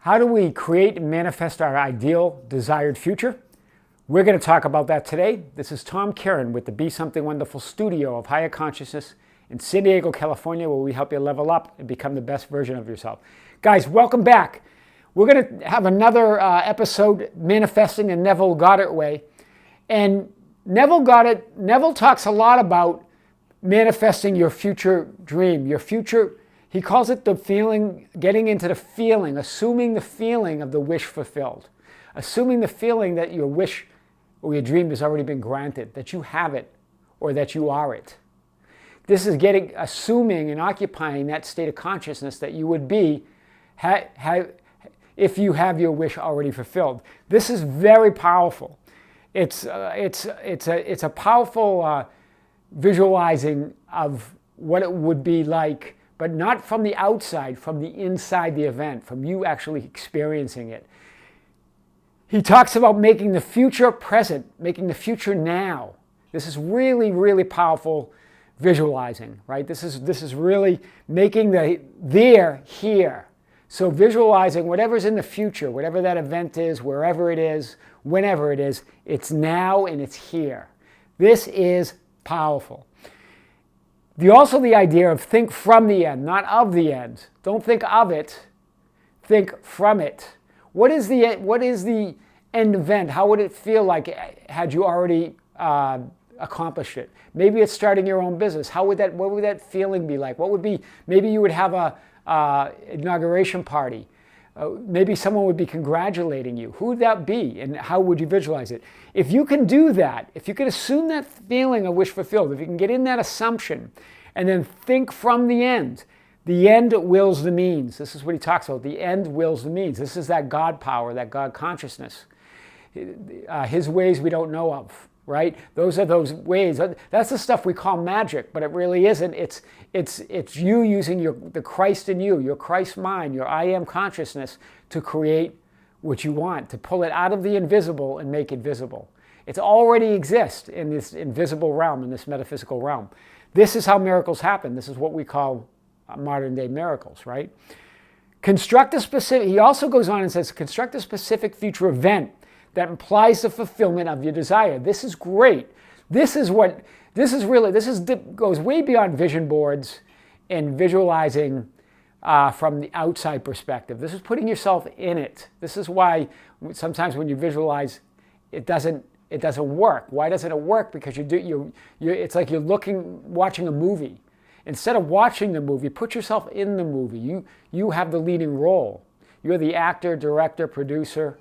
How do we create and manifest our ideal desired future? We're going to talk about that today. This is Tom Kieran with the Be Something Wonderful studio of Higher Consciousness in San Diego, California, where we help you level up and become the best version of yourself. Guys, welcome back. We're going to have another episode manifesting the Neville Goddard way. And Neville talks a lot about manifesting your future dream, your future. He calls it the feeling, getting into the feeling, assuming the feeling of the wish fulfilled. Assuming the feeling that your wish or your dream has already been granted, that you have it or that you are it. This is assuming and occupying that state of consciousness that you would be if you have your wish already fulfilled. This is very powerful. It's a powerful visualizing of what it would be like, but not from the outside, from the inside the event, from you actually experiencing it. He talks about making the future present, making the future now. This is really, really powerful visualizing, right? This is really making the there, here. So visualizing whatever's in the future, whatever that event is, wherever it is, whenever it is, it's now and it's here. This is powerful. Also the idea of think from the end, not of the end. Don't think of it, think from it. What is the end event? How would it feel like had you already accomplished it? Maybe it's starting your own business. What would that feeling be like? Maybe you would have a inauguration party. Maybe someone would be congratulating you. Who would that be, and how would you visualize it? If you can do that, if you can assume that feeling of wish fulfilled, if you can get in that assumption and then think from the end wills the means. This is what he talks about. The end wills the means. This is that God power, that God consciousness. His ways we don't know of, right? Those are those ways. That's the stuff we call magic, but it really isn't. It's you using the Christ in you, your Christ mind, your I am consciousness to create what you want, to pull it out of the invisible and make it visible. It already exists in this invisible realm, in this metaphysical realm. This is how miracles happen. This is what we call modern day miracles, right? He also goes on and says, construct a specific future event that implies the fulfillment of your desire. This is great. This goes way beyond vision boards and visualizing from the outside perspective. This is putting yourself in it. This is why sometimes when you visualize, it doesn't work. Why doesn't it work? Because it's like you're watching a movie. Instead of watching the movie, put yourself in the movie. You have the leading role. You're the actor, director, producer,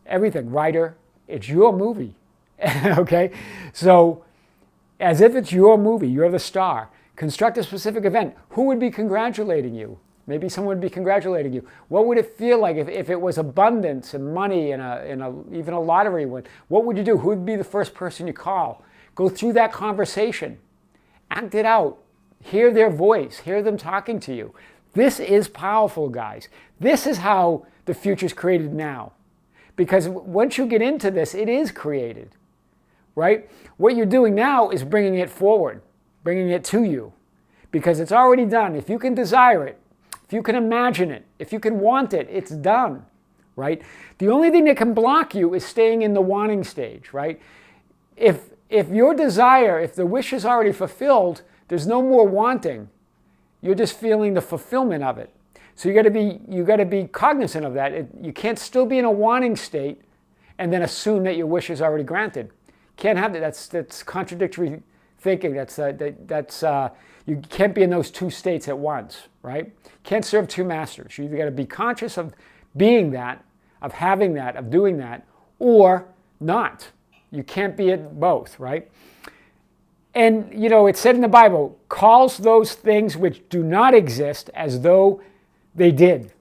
everything, writer. It's your movie. Okay? So as if it's your movie, you're the star. Construct a specific event. Who would be congratulating you? Maybe someone would be congratulating you. What would it feel like if it was abundance and money and even a lottery win? What would you do? Who would be the first person you call? Go through that conversation. Act it out. Hear their voice. Hear them talking to you. This is powerful, guys. This is how the future is created now. Because once you get into this, it is created, right? What you're doing now is bringing it forward, bringing it to you. Because it's already done. If you can desire it, if you can imagine it, if you can want it, it's done, right? The only thing that can block you is staying in the wanting stage, right? If your desire, if the wish is already fulfilled, there's no more wanting. You're just feeling the fulfillment of it. So you got to be cognizant of that. You can't still be in a wanting state and then assume that your wish is already granted. Can't have that. That's contradictory thinking. You can't be in those two states at once, right? Can't serve two masters. You either got to be conscious of being that, of having that, of doing that, or not. You can't be at both, right? And, it said in the Bible, calls those things which do not exist as though they did.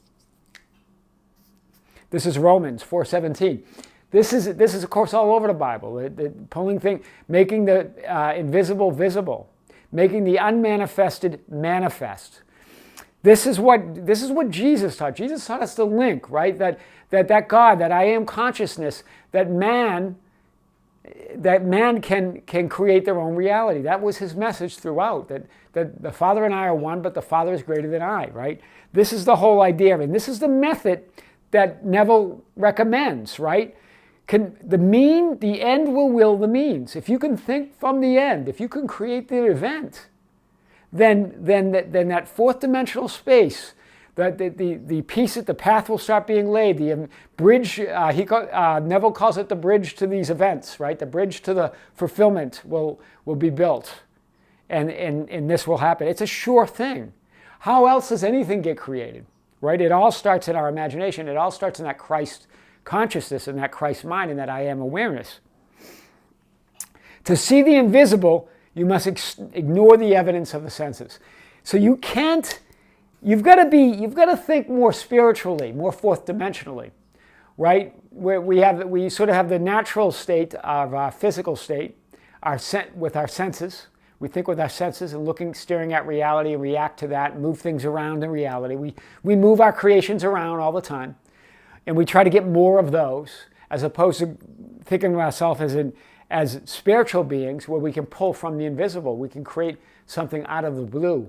This is Romans 4:17. This is of course all over the Bible. Making the invisible visible, making the unmanifested manifest. This is what Jesus taught. Jesus taught us the link, right? That God, that I am consciousness, that man can create their own reality. That was his message throughout, that the Father and I are one, but the Father is greater than I, right? This is the whole idea, and this is the method that Neville recommends, right? The end will the means. If you can think from the end, if you can create the event, then that fourth dimensional space, the piece at the path will start being laid. The bridge, Neville calls it the bridge to these events, right? The bridge to the fulfillment will be built, and this will happen. It's a sure thing. How else does anything get created, right? It all starts in our imagination. It all starts in that Christ consciousness and that Christ mind and that I am awareness. To see the invisible, you must ignore the evidence of the senses. So you've got to think more spiritually, more fourth dimensionally, right? Where we sort of have the natural state of our physical state, with our senses. We think with our senses and staring at reality and react to that, move things around in reality. We move our creations around all the time. And we try to get more of those, as opposed to thinking of ourselves as spiritual beings where we can pull from the invisible. We can create something out of the blue,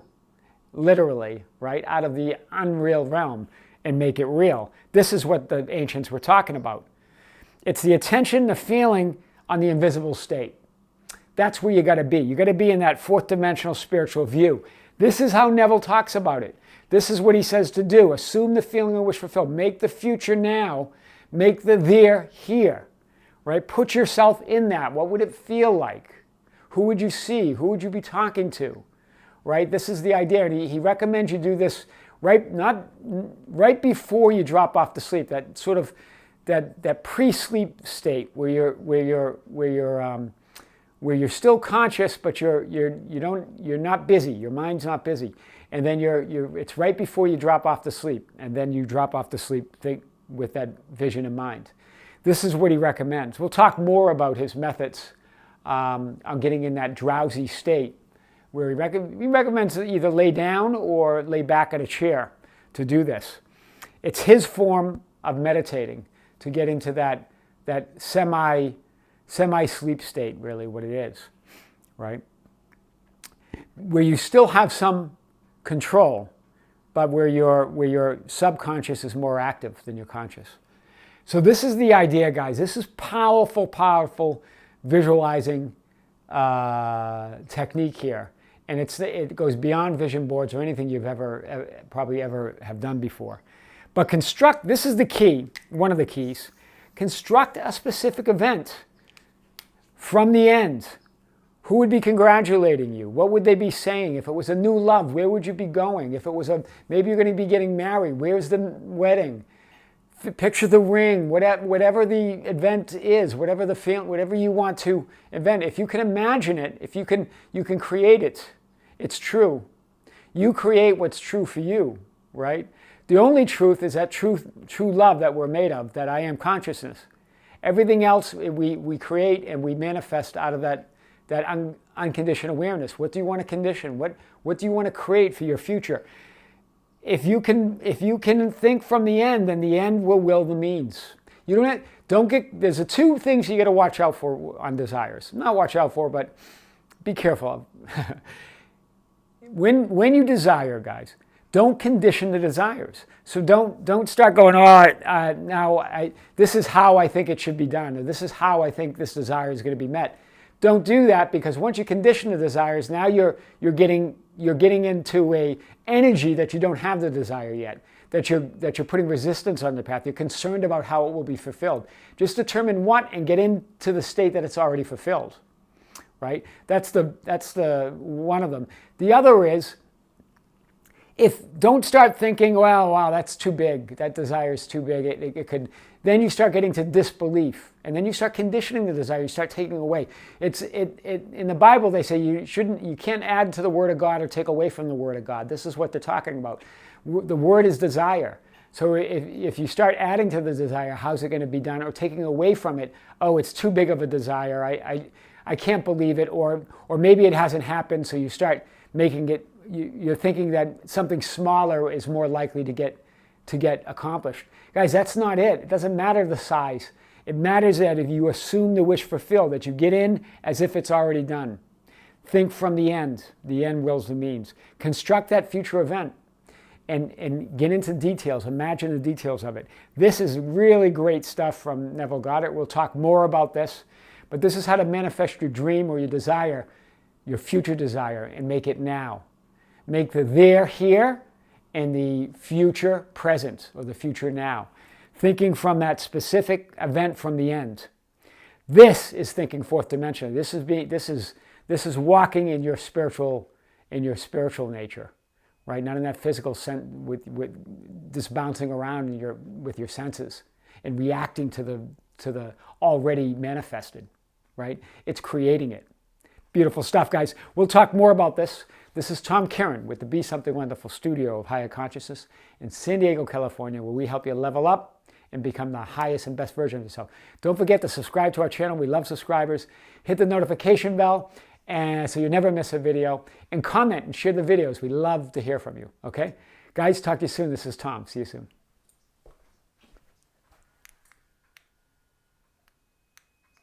literally, right? Out of the unreal realm and make it real. This is what the ancients were talking about. It's the attention, the feeling on the invisible state. That's where you got to be. You got to be in that fourth dimensional spiritual view. This is how Neville talks about it. This is what he says to do. Assume the feeling and wish fulfilled. Make the future now. Make the there here. Right? Put yourself in that. What would it feel like? Who would you see? Who would you be talking to? Right? This is the idea. And he recommends you do this right before you drop off to sleep. That sort of that pre-sleep state where you're still conscious, but you're not busy. Your mind's not busy. And then it's right before you drop off to sleep, and then you drop off to sleep with that vision in mind. This is what he recommends. We'll talk more about his methods on getting in that drowsy state, where he recommends to either lay down or lay back in a chair to do this. It's his form of meditating to get into that semi-sleep state, really, what it is, right? Where you still have some control, but where your subconscious is more active than your conscious. So this is the idea, guys. This is powerful visualizing technique here. And it goes beyond vision boards or anything you've probably ever have done before. But this is the key, one of the keys. Construct a specific event from the end. Who would be congratulating you? What would they be saying? If it was a new love, where would you be going? If it was maybe you're going to be getting married, where's the wedding? Picture the ring, whatever the event is, whatever the feeling, whatever you want to invent. If you can imagine it, you can create it. It's true. You create what's true for you, right? The only truth is that true love that we're made of, that I am consciousness. Everything else we create and we manifest out of that unconditioned awareness. What do you want to condition? What do you want to create for your future? If you can think from the end, then the end will the means. You there's two things you got to watch out for on desires. Not watch out for, but be careful of. When you desire, guys, don't condition the desires. So don't start going, this is how I think it should be done, or this is how I think this desire is going to be met. Don't do that, because once you condition the desires, now you're getting into a energy that you don't have the desire yet, that you're putting resistance on the path. You're concerned about how it will be fulfilled. Just determine what and get into the state that it's already fulfilled. Right? That's the one of them. The other is, don't start thinking, wow, that's too big. That desire is too big. It could. Then you start getting to disbelief, and then you start conditioning the desire. You start taking away. In the Bible they say you can't add to the Word of God or take away from the Word of God. This is what they're talking about. The Word is desire. So if you start adding to the desire, how's it going to be done? Or taking away from it, it's too big of a desire. I can't believe it, or maybe it hasn't happened. So you start making it. You're thinking that something smaller is more likely to get accomplished. Guys, that's not it. It doesn't matter the size. It matters that if you assume the wish fulfilled, that you get in as if it's already done. Think from the end. The end wills the means. Construct that future event. and get into details, imagine the details of it. This is really great stuff from Neville Goddard. We'll talk more about this, but this is how to manifest your dream or your desire, your future desire, and make it now. Make the there here and the future present, or the future now. Thinking from that specific event from the end. This is thinking fourth dimension. This is walking in your spiritual nature, right? Not in that physical sense with just bouncing around with your senses and reacting to the already manifested, right? It's creating it. Beautiful stuff, guys. We'll talk more about this. This is Tom Kieran with the Be Something Wonderful studio of Higher Consciousness in San Diego, California, where we help you level up and become the highest and best version of yourself. Don't forget to subscribe to our channel. We love subscribers. Hit the notification bell and so you never miss a video. And comment and share the videos. We love to hear from you, okay? Guys, talk to you soon. This is Tom. See you soon.